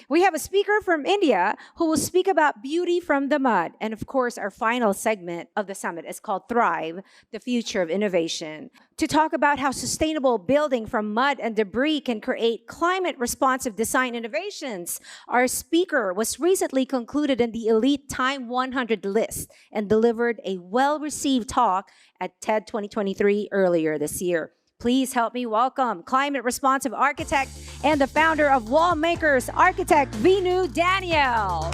We have a speaker from India who will speak about beauty from the mud. And of course, our final segment of the summit is called Thrive, the Future of Innovation, to talk about how sustainable building from mud and debris can create climate-responsive design innovations. Our speaker was recently concluded in the Elite Time 100 list and delivered a well-received talk at TED 2023 earlier this year. Please help me welcome climate-responsive architect and the founder of Wall Makers, architect Vinu Daniel.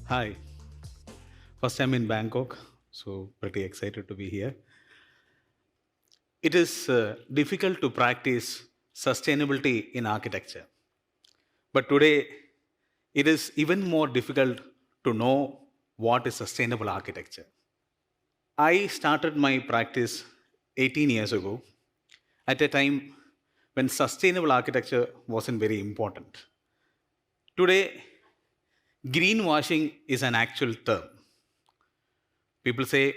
Hi. First time in Bangkok, so pretty excited to be here. It is difficult to practice sustainability in architecture. But today, it is even more difficult to know what is sustainable architecture. I started my practice 18 years ago at a time when sustainable architecture wasn't very important. Today, greenwashing is an actual term. People say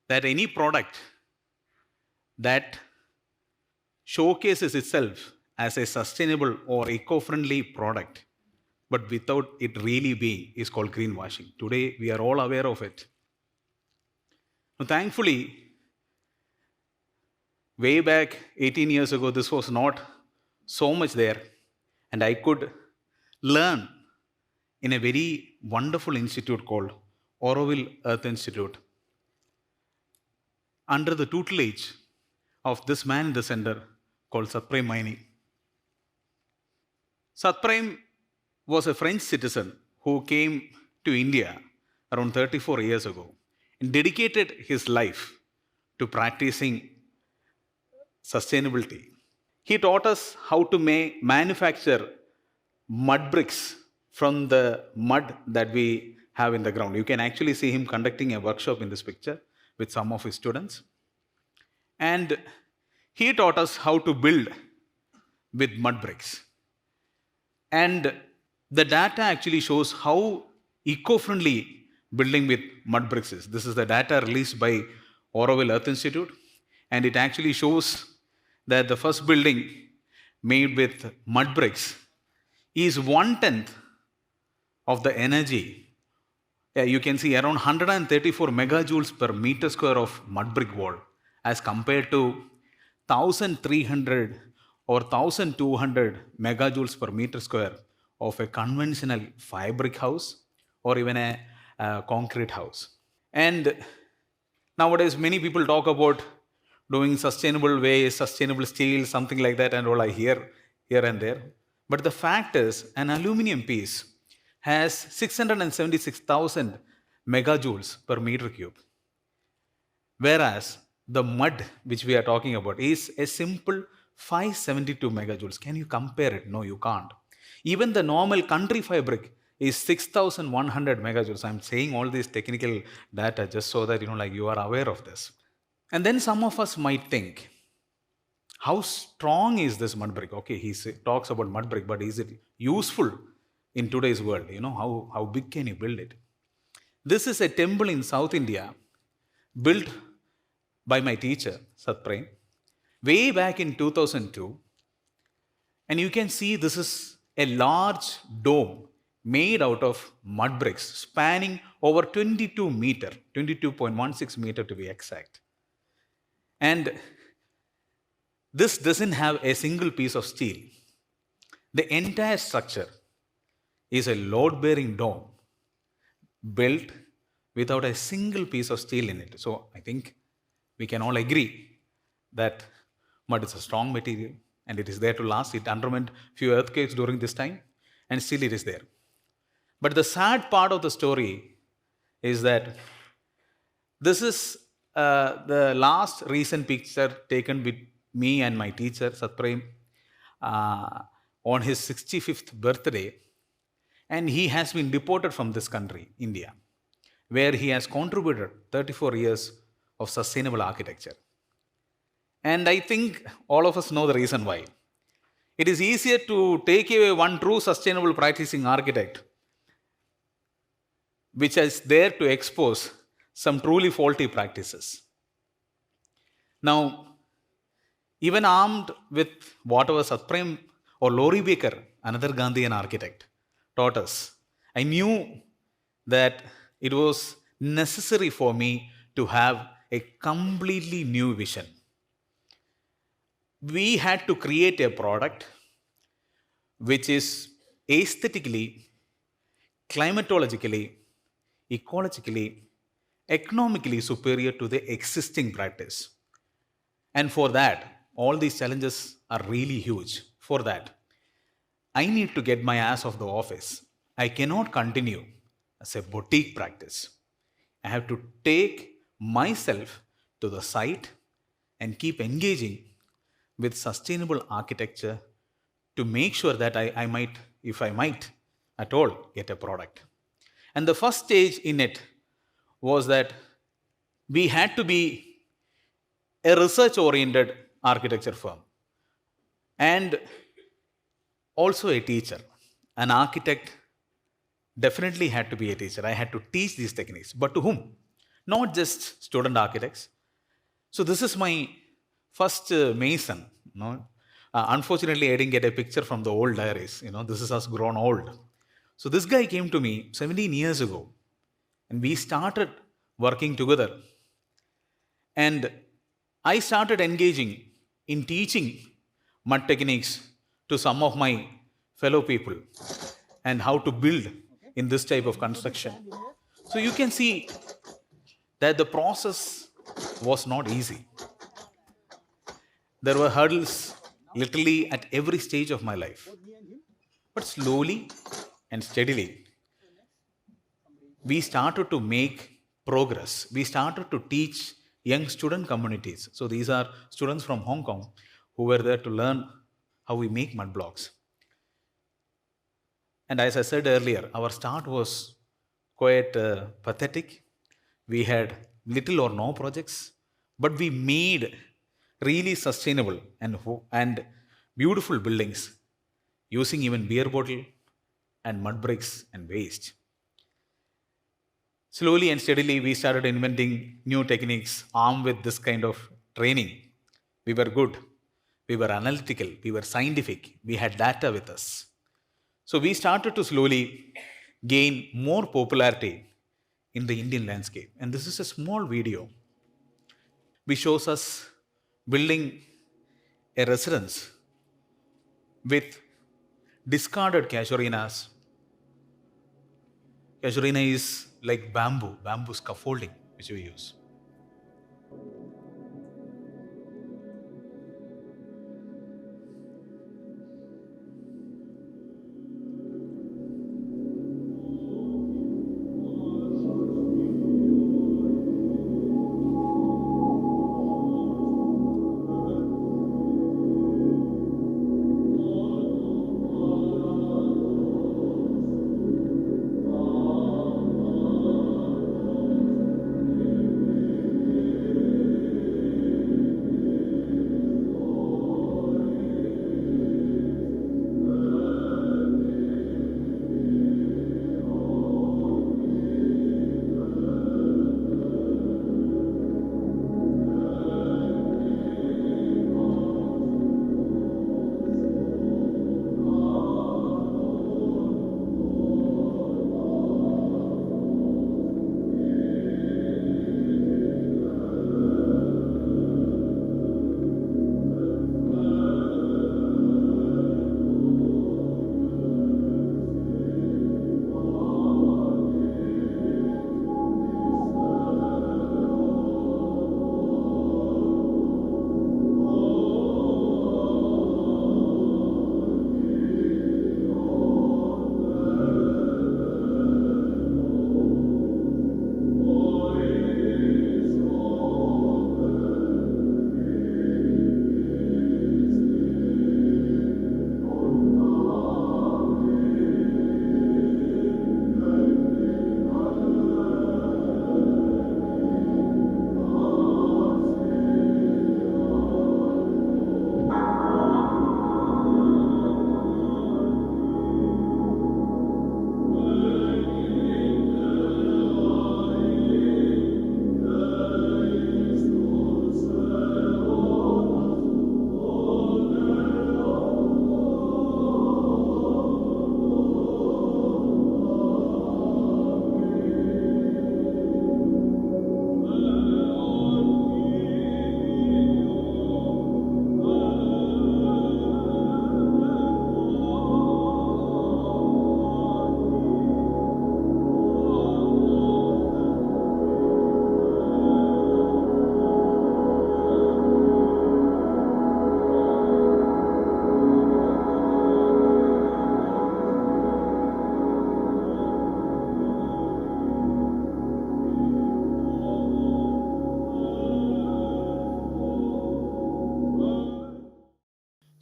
that any product that showcases itself as a sustainable or eco-friendly product, but without it really being, is called greenwashing. Today, we are all aware of it. Now, thankfully, way back 18 years ago, this was not so much there, and I could learn in a very wonderful institute called Oroville Earth Institute, under the tutelage of this man in the center called Satprem Maini. Satprem was a French citizen who came to India around 34 years ago and dedicated his life to practicing sustainability. He taught us how to manufacture mud bricks from the mud that we have in the ground. You can actually see him conducting a workshop in this picture with some of his students. And he taught us how to build with mud bricks. And the data actually shows how eco-friendly building with mud bricks is. This is the data released by Oroville Earth Institute. And it actually shows that the first building made with mud bricks is 1/10 of the energy. You can see around 134 megajoules per meter square of mud brick wall as compared to 1,300 or 1,200 megajoules per meter square of a conventional fabric house or even a concrete house. And nowadays, many people talk about doing sustainable ways, sustainable steel, something like that, and all I hear here and there. But the fact is, an aluminum piece has 676,000 megajoules per meter cube. Whereas the mud which we are talking about is a simple 572 megajoules. Can you compare it? No, you can't. Even the normal country fabric is 6,100 megajoules. I'm saying all these technical data just so that you are aware of this. And then some of us might think, how strong is this mud brick? Okay, he talks about mud brick, but is it useful in today's world? How big can you build it? This is a temple in South India built by my teacher, Satprem, way back in 2002. And you can see this is a large dome made out of mud bricks spanning over 22 meter, 22.16 meter to be exact. And this doesn't have a single piece of steel. The entire structure is a load-bearing dome built without a single piece of steel in it. So I think we can all agree that mud is a strong material and it is there to last. It underwent few earthquakes during this time and still it is there. But the sad part of the story is that this is the last recent picture taken with me and my teacher, Satprem, on his 65th birthday. And he has been deported from this country, India, where he has contributed 34 years of sustainable architecture. And I think all of us know the reason why. It is easier to take away one true sustainable practicing architect, which is there to expose some truly faulty practices. Now, even armed with whatever Satprem or Lori Baker, another Gandhian architect, taught us, I knew that it was necessary for me to have a completely new vision. We had to create a product which is aesthetically, climatologically, ecologically, economically superior to the existing practice. And for that, all these challenges are really huge. For that, I need to get my ass off the office. I cannot continue as a boutique practice. I have to take myself to the site and keep engaging with sustainable architecture to make sure that I might, if I might at all, get a product. And the first stage in it was that we had to be a research oriented architecture firm and also a teacher. An architect definitely had to be a teacher. I had to teach these techniques, but to whom? Not just student architects. So this is my first mason. Unfortunately, I didn't get a picture from the old diaries. This is us grown old. So this guy came to me 17 years ago, and we started working together. And I started engaging in teaching mud techniques to some of my fellow people and how to build in this type of construction. So you can see that the process was not easy. There were hurdles literally at every stage of my life. But slowly and steadily, we started to make progress. We started to teach young student communities. So these are students from Hong Kong who were there to learn how we make mud blocks. And as I said earlier, our start was quite pathetic. We had little or no projects, but we made really sustainable and beautiful buildings using even beer bottle and mud bricks and waste. Slowly and steadily, we started inventing new techniques armed with this kind of training. We were good. We were analytical. We were scientific. We had data with us. So we started to slowly gain more popularity in the Indian landscape. And this is a small video which shows us building a residence with discarded casuarinas. Casuarina is like bamboo scaffolding which we use.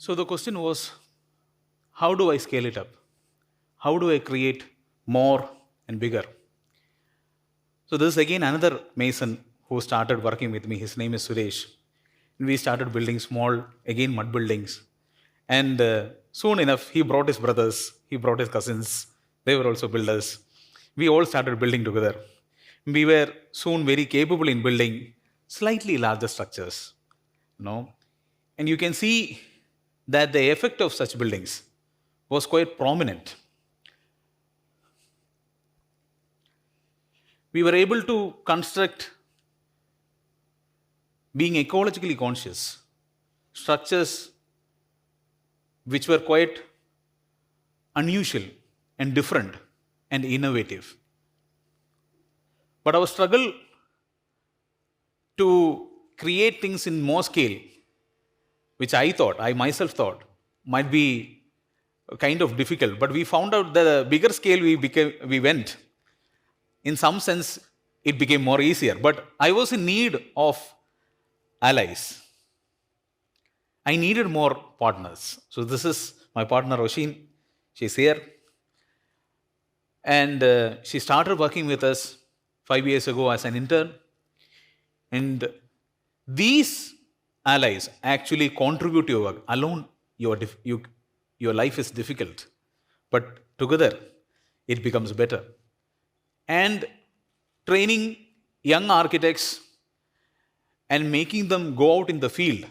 So the question was, how do I scale it up? How do I create more and bigger? So this is again another mason who started working with me. His name is Suresh. And we started building small, again mud buildings. And soon enough, he brought his brothers, he brought his cousins. They were also builders. We all started building together. We were soon very capable in building slightly larger structures. And you can see that the effect of such buildings was quite prominent. We were able to construct, being ecologically conscious, structures which were quite unusual and different and innovative. But our struggle to create things in more scale, which I myself thought, might be kind of difficult. But we found out that the bigger scale we went, in some sense, it became more easier. But I was in need of allies. I needed more partners. So this is my partner, Roshin. She's here. And she started working with us 5 years ago as an intern. And these allies actually contribute to your work. Alone, your life is difficult. But together, it becomes better. And training young architects and making them go out in the field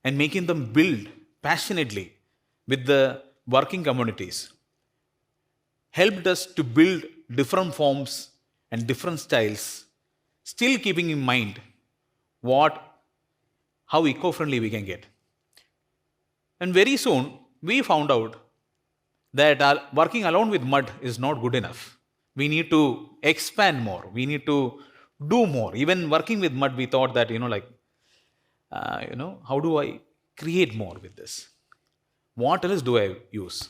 and making them build passionately with the working communities helped us to build different forms and different styles, still keeping in mind how eco-friendly we can get. And very soon, we found out that working alone with mud is not good enough. We need to expand more. We need to do more. Even working with mud, we thought that, how do I create more with this? What else do I use?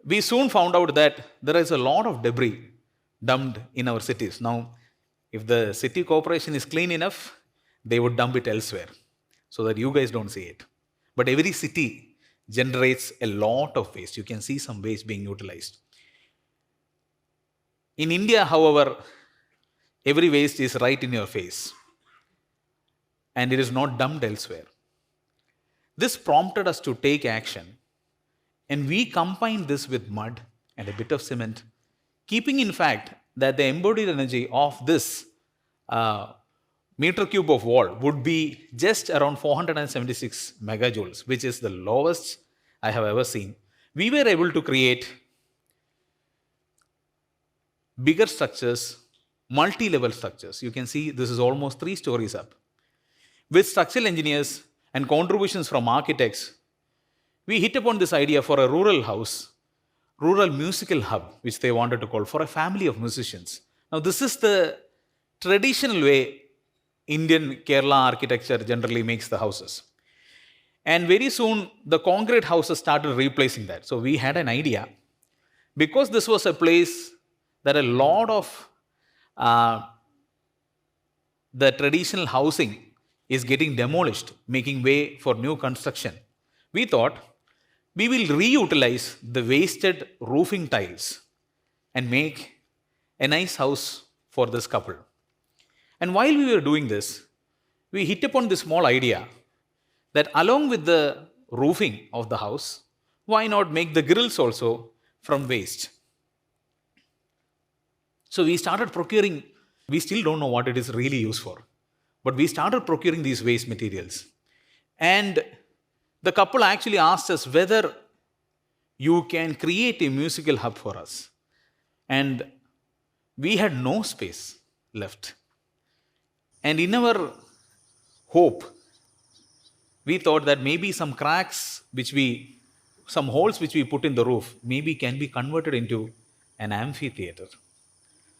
We soon found out that there is a lot of debris dumped in our cities. Now, if the city corporation is clean enough, they would dump it elsewhere so that you guys don't see it. But every city generates a lot of waste. You can see some waste being utilized. In India, however, every waste is right in your face and it is not dumped elsewhere. This prompted us to take action, and we combined this with mud and a bit of cement, keeping in fact that the embodied energy of this meter cube of wall would be just around 476 megajoules, which is the lowest I have ever seen. We were able to create bigger structures, multi-level structures. You can see this is almost 3 stories up. With structural engineers and contributions from architects, we hit upon this idea for a rural house, rural musical hub, which they wanted to call, for a family of musicians. Now, this is the traditional way Indian Kerala architecture generally makes the houses. And very soon, the concrete houses started replacing that. So we had an idea. Because this was a place that a lot of the traditional housing is getting demolished, making way for new construction, we thought we will reutilize the wasted roofing tiles and make a nice house for this couple. And while we were doing this, we hit upon this small idea that along with the roofing of the house, why not make the grills also from waste? So we started procuring, we still don't know what it is really used for, but we started procuring these waste materials. And the couple actually asked us whether you can create a musical hub for us. And we had no space left. And in our hope, we thought that maybe some cracks some holes which we put in the roof, maybe can be converted into an amphitheater.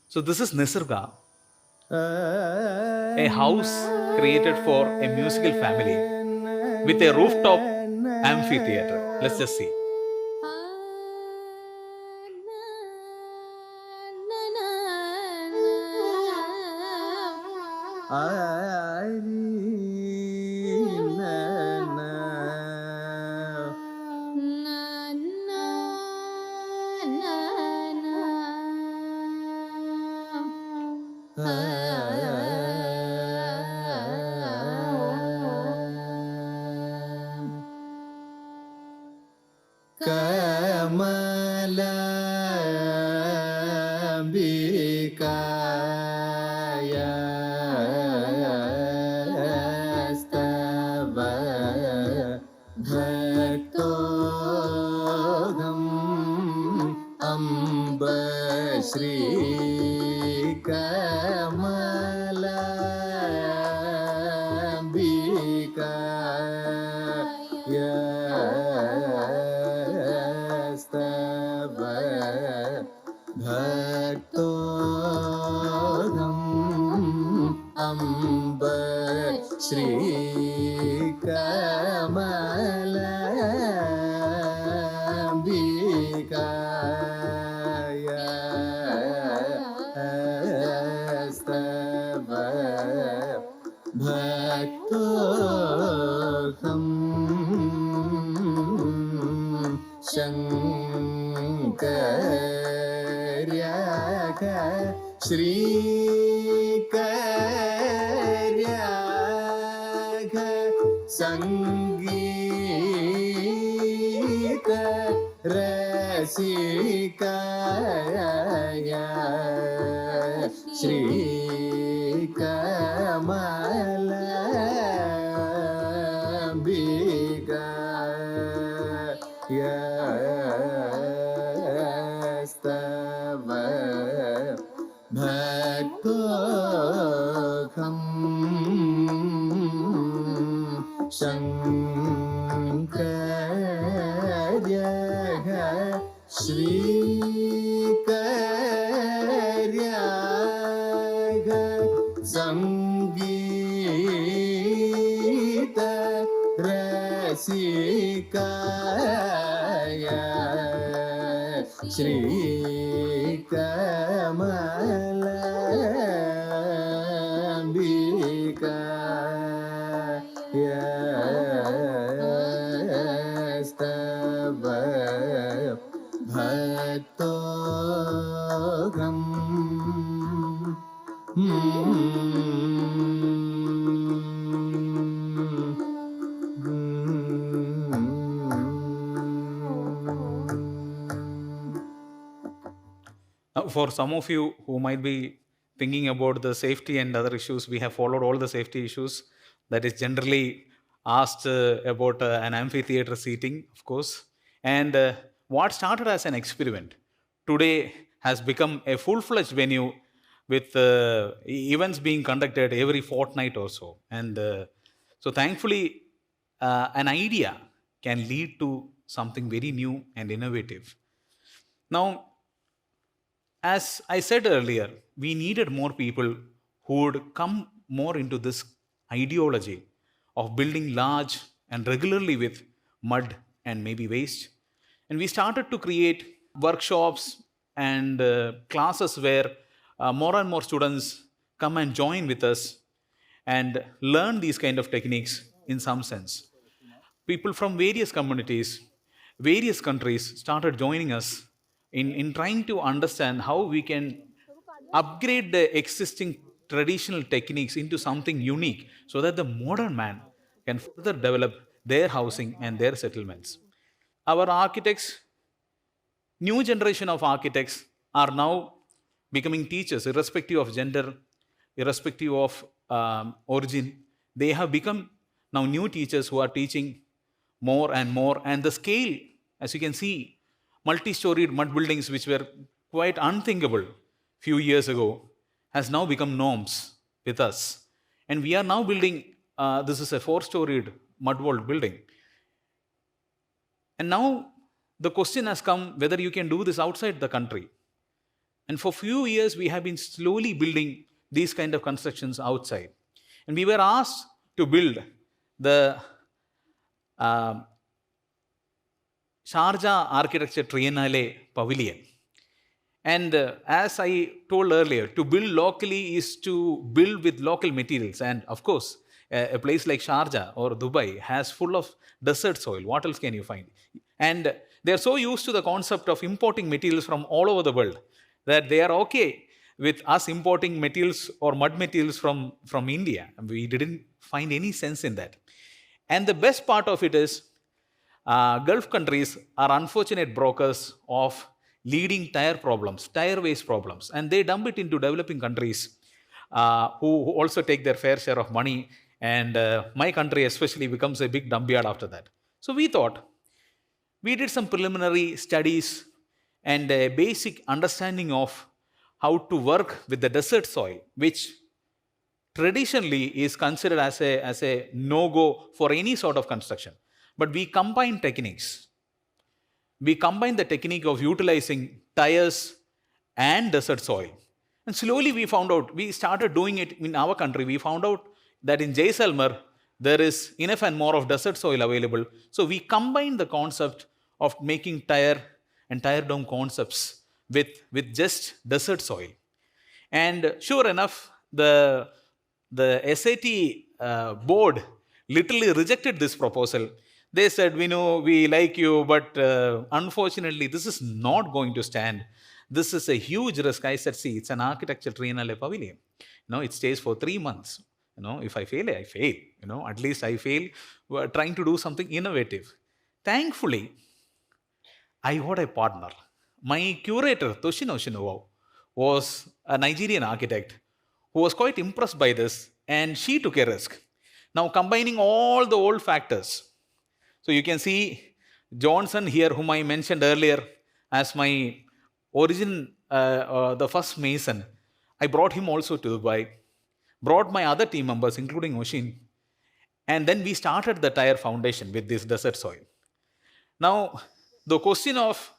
So this is Nisarga, a house created for a musical family with a rooftop amphitheater. Let's just see. Now, for some of you who might be thinking about the safety and other issues, we have followed all the safety issues that is generally asked about an amphitheater seating, of course. And what started as an experiment today has become a full-fledged venue with events being conducted every fortnight or so. And so thankfully, an idea can lead to something very new and innovative. Now, as I said earlier, we needed more people who would come more into this ideology of building large and regularly with mud and maybe waste. And we started to create workshops and classes where more and more students come and join with us and learn these kind of techniques in some sense. People from various communities, various countries started joining us in trying to understand how we can upgrade the existing traditional techniques into something unique so that the modern man can further develop their housing and their settlements. Our architects, new generation of architects are now becoming teachers irrespective of gender, irrespective of origin. They have become now new teachers who are teaching more and more. And the scale, as you can see, multi-storied mud buildings which were quite unthinkable few years ago has now become norms with us. And we are now building, this is a 4-storied mud walled building. And now the question has come whether you can do this outside the country. And for few years, we have been slowly building these kind of constructions outside. And we were asked to build the Sharjah Architecture Triennale Pavilion. And as I told earlier, to build locally is to build with local materials. And of course, a place like Sharjah or Dubai has full of desert soil. What else can you find? And They are so used to the concept of importing materials from all over the world that they are okay with us importing materials or mud materials from India. We didn't find any sense in that. And the best part of it is Gulf countries are unfortunate brokers of leading tire problems, tire waste problems, and they dump it into developing countries who also take their fair share of money. And my country especially becomes a big dump yard after that. So we thought, we did some preliminary studies and a basic understanding of how to work with the desert soil, which traditionally is considered as a no-go for any sort of construction. But we combine techniques. We combine the technique of utilizing tires and desert soil. And slowly we found out, we started doing it in our country. We found out that in Jaisalmer, there is enough and more of desert soil available. So we combined the concept of making tire and tire dome concepts with just desert soil. And sure enough, the SAT board literally rejected this proposal. They said, Vinu, we like you, but unfortunately, this is not going to stand. This is a huge risk. I said, see, it's an architectural triennale pavilion. It stays for 3 months. If I fail, I fail. At least I fail trying to do something innovative. Thankfully, I got a partner. My curator, Toshino Shinowo, was a Nigerian architect who was quite impressed by this, and she took a risk. Now, combining all the old factors. So you can see Johnson here, whom I mentioned earlier as my the first mason. I brought him also to Dubai, brought my other team members, including Oshin, and then we started the tire foundation with this desert soil. Now, the question of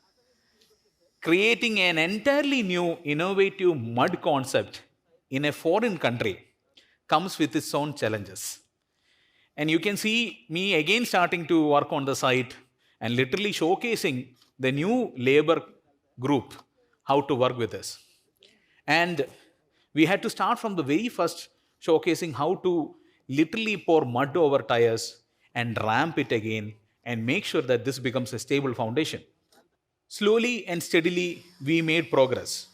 creating an entirely new, innovative mud concept in a foreign country comes with its own challenges. And you can see me again starting to work on the site and literally showcasing the new labor group, how to work with this. And we had to start from the very first, showcasing how to literally pour mud over tires and ramp it again and make sure that this becomes a stable foundation. Slowly and steadily, we made progress.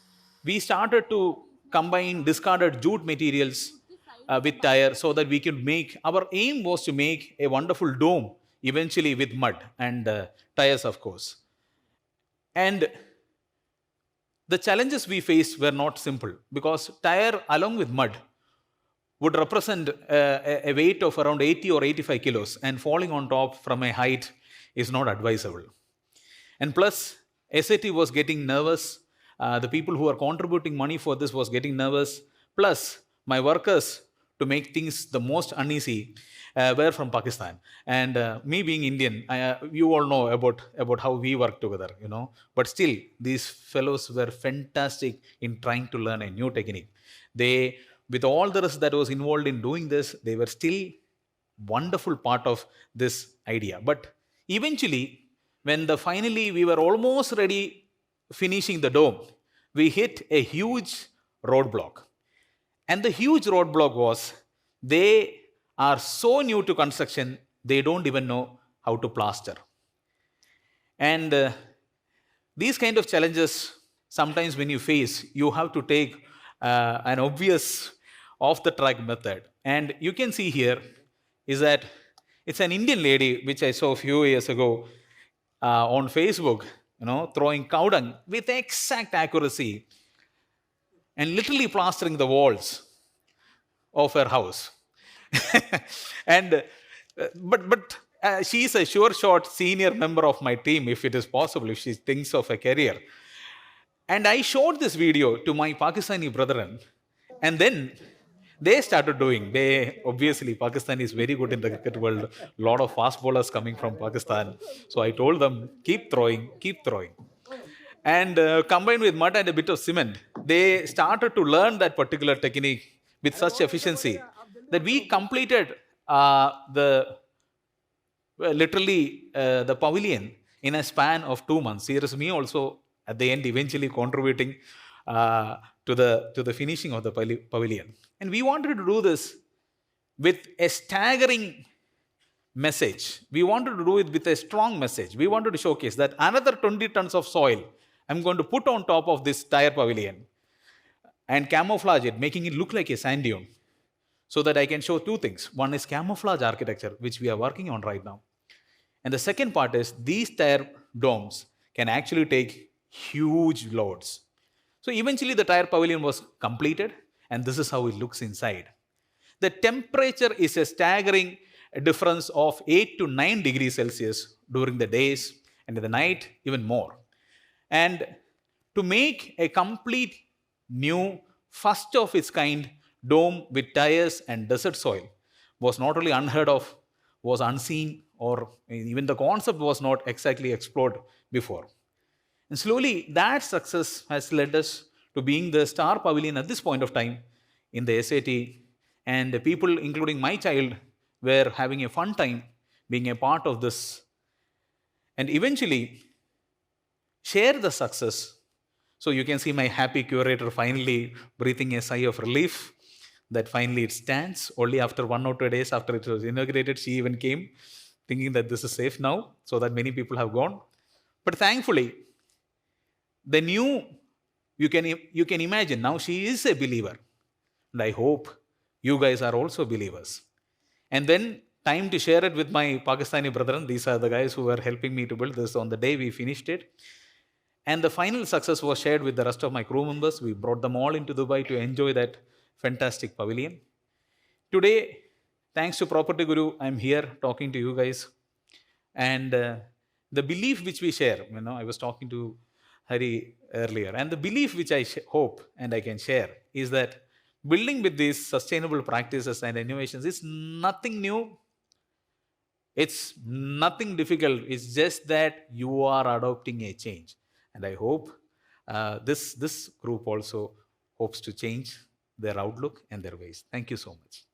We started to combine discarded jute materials with tire so that we could make, our aim was to make a wonderful dome, eventually with mud and tires, of course. And the challenges we faced were not simple, because tire along with mud would represent a weight of around 80 or 85 kilos, and falling on top from a height is not advisable. And plus, SAT was getting nervous. The people who are contributing money for this was getting nervous. Plus, my workers, to make things the most uneasy, were from Pakistan. And me being Indian, you all know about how we work together, But still, these fellows were fantastic in trying to learn a new technique. They, with all the rest that was involved in doing this, they were still wonderful part of this idea. But eventually, when finally we were almost ready finishing the dome, we hit a huge roadblock. And the huge roadblock was, they are so new to construction, they don't even know how to plaster. And these kind of challenges, sometimes when you face, you have to take an obvious off-the-track method. And you can see here is that it's an Indian lady, which I saw a few years ago on Facebook, throwing cow dung with exact accuracy and literally plastering the walls of her house. And but she is a sure shot senior member of my team, if it is possible, if she thinks of a career. And I showed this video to my Pakistani brethren, and then they started doing. Obviously, Pakistan is very good in the cricket world. A lot of fast bowlers coming from Pakistan. So I told them, keep throwing. And combined with mud and a bit of cement, they started to learn that particular technique with such efficiency that we completed the pavilion in a span of 2 months. Here is me also at the end eventually contributing to the finishing of the pavilion. And we wanted to do this with a staggering message. We wanted to do it with a strong message. We wanted to showcase that another 20 tons of soil I'm going to put on top of this tire pavilion and camouflage it, making it look like a sand dune, so that I can show two things. One is camouflage architecture, which we are working on right now. And the second part is these tire domes can actually take huge loads. So eventually the tire pavilion was completed, and this is how it looks inside. The temperature is a staggering difference of 8 to 9 degrees Celsius during the days, and in the night even more. And to make a complete new, first of its kind dome with tires and desert soil was not only unheard of, was unseen, or even the concept was not exactly explored before. And slowly that success has led us to being the star pavilion at this point of time in the SAT, and people, including my child, were having a fun time being a part of this, and eventually share the success. So you can see my happy curator finally breathing a sigh of relief that finally it stands. Only after 1 or 2 days after it was inaugurated, she even came thinking that this is safe now, so that many people have gone. But thankfully, the new, you can imagine now she is a believer. And I hope you guys are also believers. And then time to share it with my Pakistani brethren. These are the guys who were helping me to build this on the day we finished it. And the final success was shared with the rest of my crew members. We brought them all into Dubai to enjoy that fantastic pavilion. Today, thanks to PropertyGuru, I'm here talking to you guys. And the belief which we share, I was talking to Hari earlier, and the belief which I hope and I can share is that building with these sustainable practices and innovations is nothing new. It's nothing difficult. It's just that you are adopting a change. And I hope this group also hopes to change their outlook and their ways. Thank you so much.